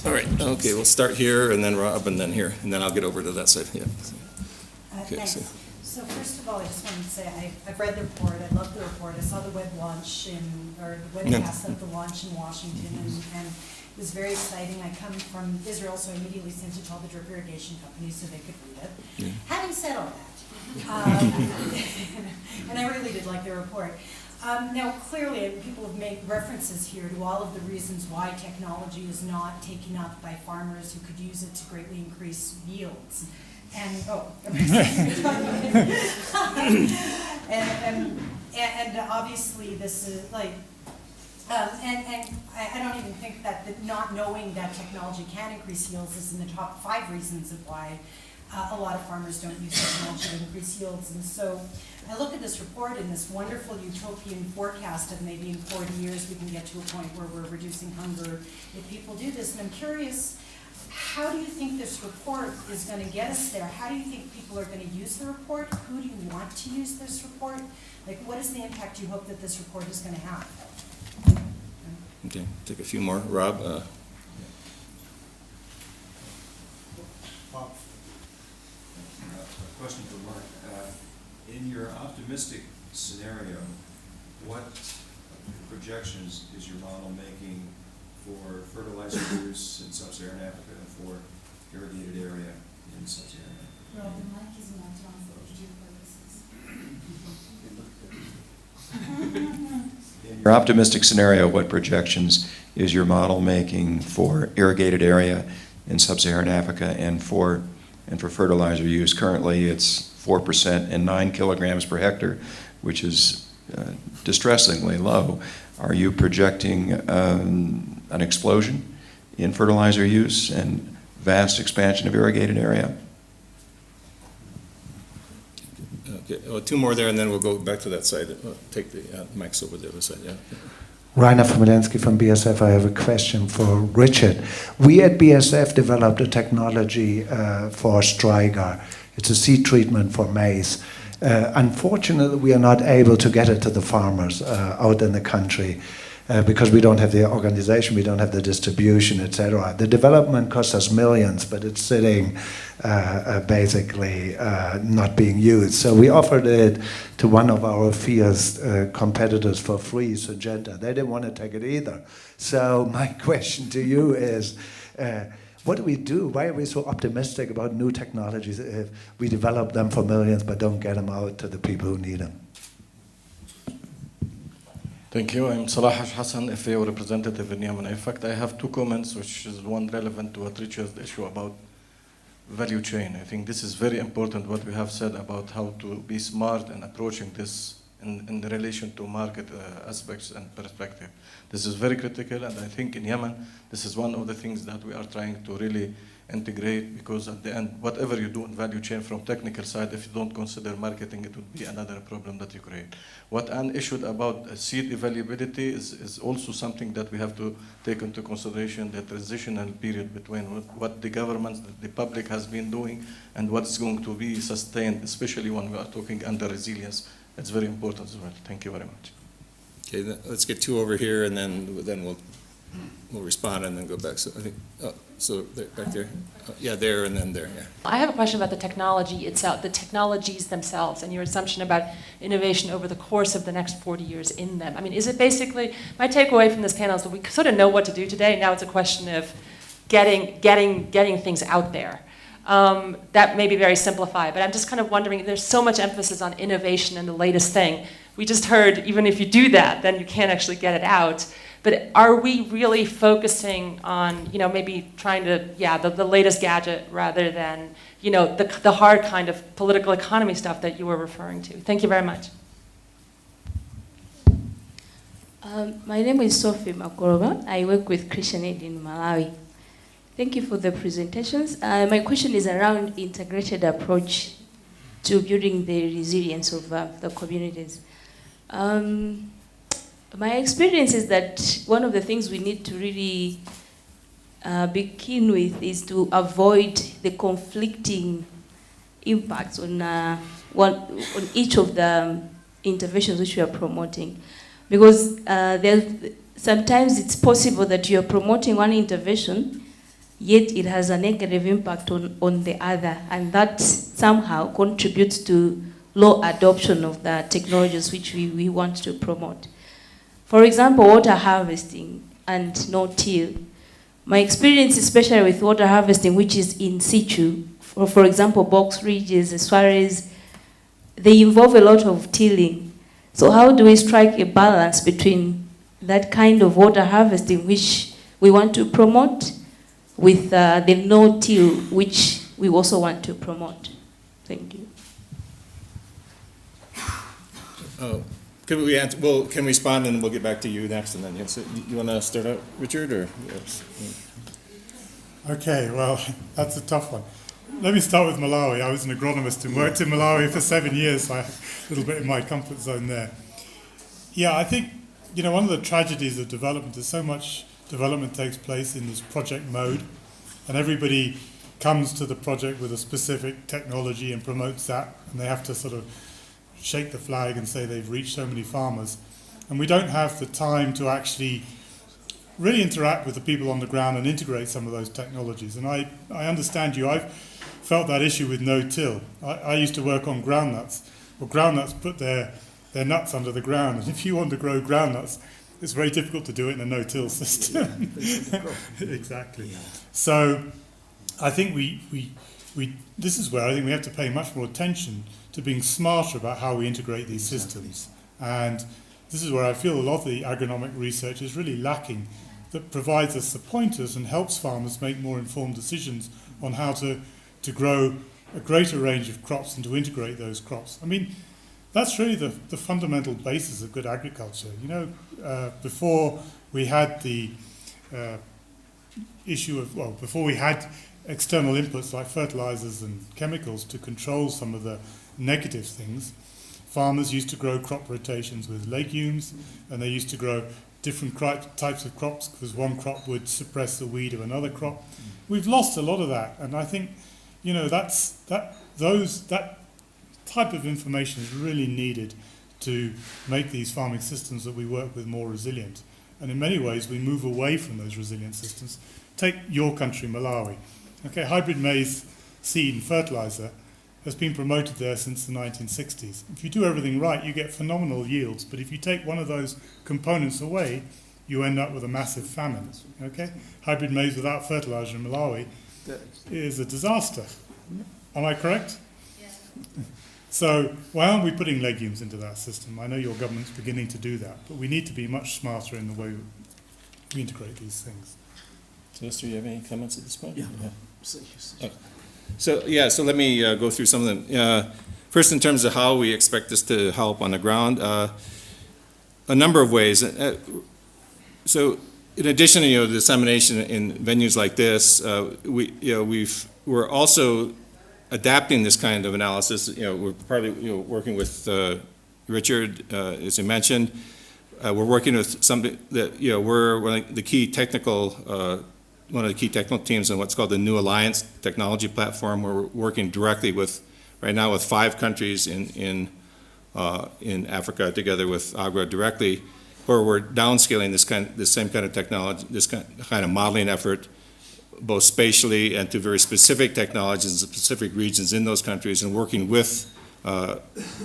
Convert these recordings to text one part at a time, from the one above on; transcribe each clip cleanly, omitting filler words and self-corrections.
All right, okay, we'll start here, and then Rob, and then here, and then I'll get over to that side, yeah. Okay, Thanks. so- So first of all, I just wanted to say, I've read the report, I love the report, I saw the web launch or the webcast of the launch in Washington, and it was very exciting. I come from Israel, so I immediately sent it to all the drip irrigation companies so they could read it. Yeah. Having said all that, and I really did like the report. Now, clearly, people have made references here to all of the reasons why technology is not taken up by farmers who could use it to greatly increase yields. And, and obviously this is like, and I don't even think that not knowing that technology can increase yields is in the top 5 reasons of why a lot of farmers don't use technology to increase yields. And so I look at this report and this wonderful utopian forecast of maybe in 40 years we can get to a point where we're reducing hunger if people do this. And I'm curious, how do you think this report is going to get us there? How do you think people are going to use the report? Who do you want to use this report? Like, what is the impact you hope that this report is going to have? Okay, take a few more. Rob? Question for Mark. In your optimistic scenario, what projections is your model making for fertilizer use in sub-Saharan Africa and for irrigated area in sub-Saharan Africa? Well, the mic is not on for audio purposes. In your optimistic scenario, what projections is your model making for irrigated area in sub-Saharan Africa and for fertilizer use? Currently, it's 4% and 9 kilograms per hectare, which is distressingly low. Are you projecting an explosion in fertilizer use and vast expansion of irrigated area? Okay, well, 2 more there, and then we'll go back to that side. Take the mics over the other side, yeah. Rainer Familensky from BSF. I have a question for Richard. We at BSF developed a technology for Striga. It's a seed treatment for maize. Unfortunately, we are not able to get it to the farmers out in the country because we don't have the organization, we don't have the distribution, etc. The development costs us millions, but it's sitting basically not being used. So we offered it to one of our fierce competitors for free, Syngenta. They didn't want to take it either. So my question to you is, what do we do? Why are we so optimistic about new technologies if we develop them for millions but don't get them out to the people who need them? Thank you. I'm Salah Hassan, FAO representative in Yemen. In fact, I have 2 comments, which is one relevant to what Richard's issue about value chain. I think this is very important, what we have said about how to be smart in approaching this in relation to market aspects and perspective. This is very critical, and I think in Yemen, this is one of the things that we are trying to really integrate, because at the end, whatever you do in value chain from technical side, if you don't consider marketing, it would be another problem that you create. What Anne issued about seed availability is also something that we have to take into consideration, the transitional period between what the government, the public has been doing, and what's going to be sustained, especially when we are talking under resilience. It's very important as well. Thank you very much. Okay, let's get 2 over here, and then we'll respond and then go back. So I think, back there. Yeah, there and then there, yeah. I have a question about the technology itself, the technologies themselves, and your assumption about innovation over the course of the next 40 years in them. I mean, is it basically, my takeaway from this panel is that we sort of know what to do today. Now it's a question of getting things out there. That may be very simplified, but I'm just kind of wondering, there's so much emphasis on innovation and the latest thing. We just heard, even if you do that, then you can't actually get it out. But are we really focusing on, maybe trying to, the latest gadget rather than, the hard kind of political economy stuff that you were referring to? Thank you very much. My name is Sophie Makorova. I work with Christian Aid in Malawi. Thank you for the presentations. My question is around integrated approach to building the resilience of the communities. My experience is that one of the things we need to really begin with is to avoid the conflicting impacts on each of the interventions which we are promoting. Because sometimes it's possible that you are promoting one intervention yet it has a negative impact on the other, and that somehow contributes to low adoption of the technologies which we want to promote. For example, water harvesting and no-till. My experience, especially with water harvesting, which is in situ, for example, box ridges, as far as they involve a lot of tilling. So how do we strike a balance between that kind of water harvesting, which we want to promote, with the no-till, which we also want to promote? Thank you. Can we answer, well, can we respond and we'll get back to you next and then, yes, you want to start out, Richard, or? Yes. Okay, well, that's a tough one. Let me start with Malawi. I was an agronomist and worked in Malawi for 7 years, so I'm a little bit in my comfort zone there. Yeah, I think, one of the tragedies of development is so much development takes place in this project mode, and everybody comes to the project with a specific technology and promotes that, and they have to sort of shake the flag and say they've reached so many farmers. And we don't have the time to actually really interact with the people on the ground and integrate some of those technologies. And I understand you. I've felt that issue with no-till. I used to work on groundnuts. Well, groundnuts put their nuts under the ground, and if you want to grow groundnuts, it's very difficult to do it in a no-till system. Exactly. So I think this is where I think we have to pay much more attention to being smarter about how we integrate these systems. And this is where I feel a lot of the agronomic research is really lacking, that provides us the pointers and helps farmers make more informed decisions on how to grow a greater range of crops and to integrate those crops. I mean, that's really the fundamental basis of good agriculture. Before we had the before we had external inputs like fertilizers and chemicals to control some of the negative things, farmers used to grow crop rotations with legumes, and they used to grow different types of crops because one crop would suppress the weed of another crop. We've lost a lot of that, and I think that type of information is really needed to make these farming systems that we work with more resilient. And in many ways, we move away from those resilient systems. Take your country, Malawi. Okay, hybrid maize seed and fertilizer has been promoted there since the 1960s. If you do everything right, you get phenomenal yields. But if you take one of those components away, you end up with a massive famine. Okay? Hybrid maize without fertilizer in Malawi is a disaster. Am I correct? Yes. So why aren't we putting legumes into that system? I know your government's beginning to do that, but we need to be much smarter in the way we integrate these things. So, Mr., you have any comments at this point? Yeah. So let me go through some of them. First, in terms of how we expect this to help on the ground, a number of ways. So, in addition to dissemination in venues like this, we're also adapting this kind of analysis. We're partly working with Richard, as you mentioned. We're working with somebody that we're one of the key technical. One of the key technical teams in what's called the New Alliance technology platform. We're working directly right now with 5 countries in Africa, together with AGRA directly, where we're downscaling this same kind of technology, this kind of modeling effort, both spatially and to very specific technologies in specific regions in those countries, and working with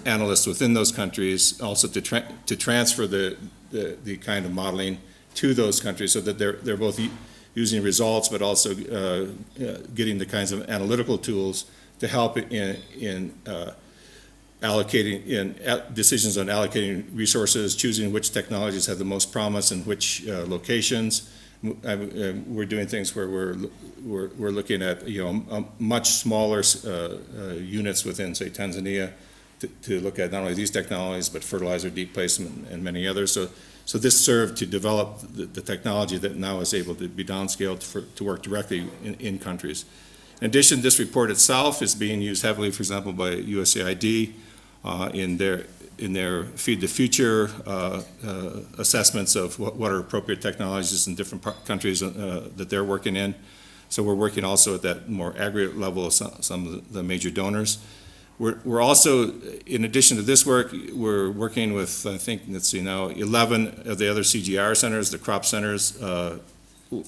analysts within those countries also to transfer the kind of modeling to those countries, so that they're both using results, but also getting the kinds of analytical tools to help in allocating decisions on allocating resources, choosing which technologies have the most promise in which locations. We're doing things where we're looking at much smaller units within, say, Tanzania, to look at not only these technologies but fertilizer deep placement and many others. So this served to develop the technology that now is able to be downscaled to work directly in countries. In addition, this report itself is being used heavily, for example, by USAID in their Feed the Future assessments of what are appropriate technologies in different countries that they're working in. So we're working also at that more aggregate level of some of the major donors. We're also, in addition to this work, we're working with, I think, 11 of the other CGR centers, the crop centers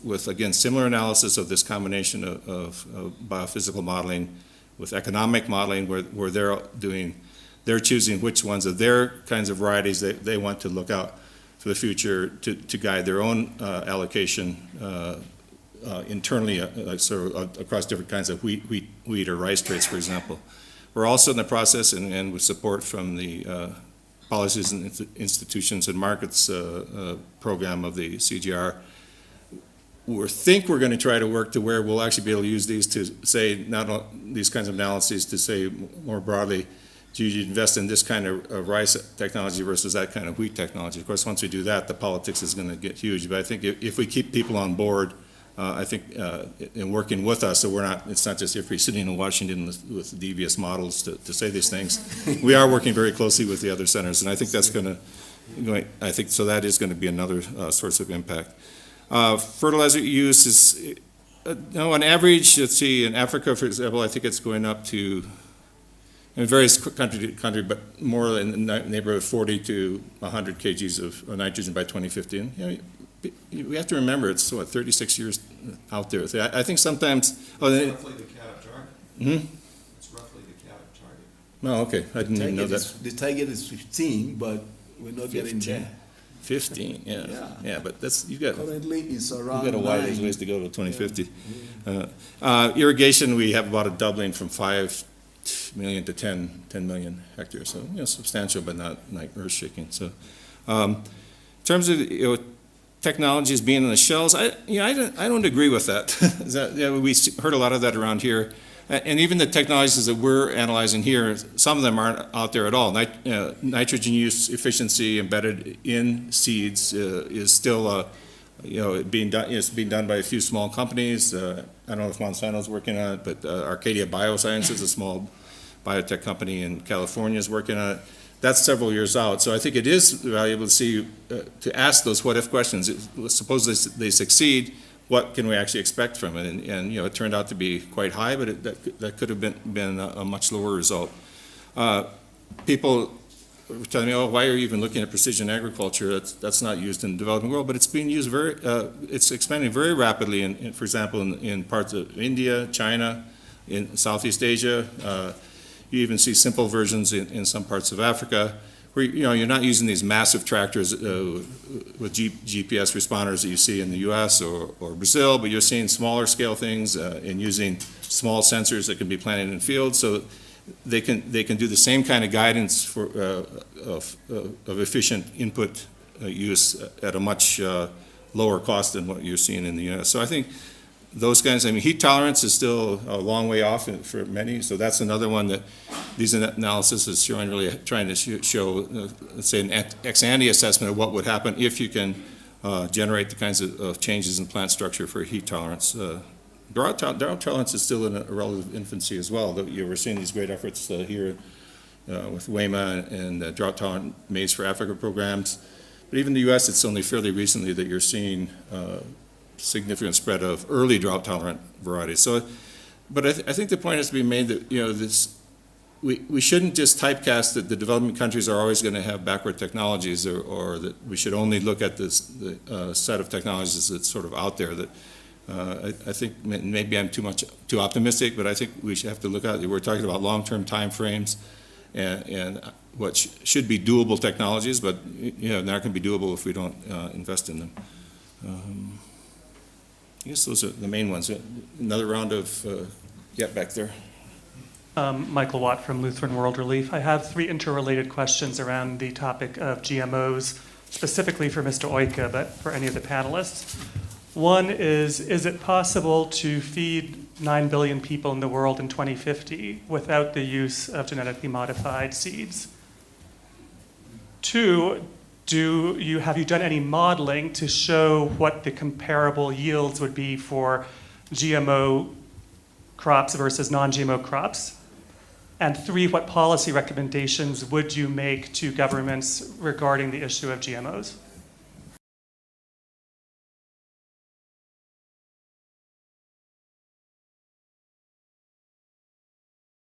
with, again, similar analysis of this combination of biophysical modeling with economic modeling, where they're choosing which ones of their kinds of varieties they want to look out for the future to guide their own allocation internally, sort of across different kinds of wheat or rice traits, for example. We're also in the process, and with support from the Policies and Institutions and Markets program of the CGR, we're going to try to work to where we'll actually be able to use these to say, these kinds of analyses to say more broadly, do you invest in this kind of rice technology versus that kind of wheat technology? Of course, once we do that, the politics is going to get huge. But I think if we keep people on board, I think in working with us, so it's not just IFPRI sitting in Washington with devious models to say these things. We are working very closely with the other centers, and I think that's so that is going to be another source of impact. Fertilizer use is, on average, let's see, in Africa, for example, I think it's going up to, in various country to country, but more in the neighborhood of 40 to 100 kgs of nitrogen by 2050. And, we have to remember it's 36 years out there. I think sometimes. It's roughly the CAP target. It's roughly the CAP target. Oh, okay. I didn't even know that. The target is 15, but we're not getting there. 15, yeah. Yeah, but Currently, it's around. You've got a wide ways to go to 2050. Irrigation, we have about a doubling from 5 million to 10 million hectares. So, substantial, but not like earth-shaking. So, in terms of technologies being in the shells, I don't agree with that. We heard a lot of that around here. And even the technologies that we're analyzing here, some of them aren't out there at all. Nitrogen use efficiency embedded in seeds is still, being done. It's being done by a few small companies. I don't know if Monsanto's working on it, but Arcadia Biosciences, a small biotech company in California, is working on it. That's several years out. So I think it is valuable to see, to ask those what-if questions. Suppose they succeed, what can we actually expect from it? And it turned out to be quite high, but that could have been a much lower result. People were telling me, why are you even looking at precision agriculture? That's not used in the developing world, but it's being used it's expanding very rapidly, for example, in parts of India, China, in Southeast Asia. You even see simple versions in some parts of Africa, where you're not using these massive tractors with GPS responders that you see in the U.S. or Brazil, but you're seeing smaller scale things and using small sensors that can be planted in fields, so they can do the same kind of guidance of efficient input use at a much lower cost than what you're seeing in the U.S. So I think those kinds, heat tolerance is still a long way off for many, so that's another one that these analysis is showing, really trying to show, let's say, an ex-ante assessment of what would happen if you can generate the kinds of changes in plant structure for heat tolerance. Drought tolerance is still in a relative infancy as well. We're seeing these great efforts here with WEMA and drought-tolerant maize for Africa programs. But even in the U.S., it's only fairly recently that you're seeing significant spread of early drought-tolerant varieties. So, but I think the point has to be made that we shouldn't just typecast that the developing countries are always going to have backward technologies, or that we should only look at the set of technologies that's sort of out there. That I think maybe I'm too optimistic, but I think we should have to look at. We're talking about long-term time frames and what should be doable technologies, but they're not going to be doable if we don't invest in them. I guess those are the main ones. Another round of, back there. Michael Watt from Lutheran World Relief. I have 3 interrelated questions around the topic of GMOs, specifically for Mr. Oika, but for any of the panelists. One is it possible to feed 9 billion people in the world in 2050 without the use of genetically modified seeds? 2, have you done any modeling to show what the comparable yields would be for GMO crops versus non-GMO crops? And 3, what policy recommendations would you make to governments regarding the issue of GMOs?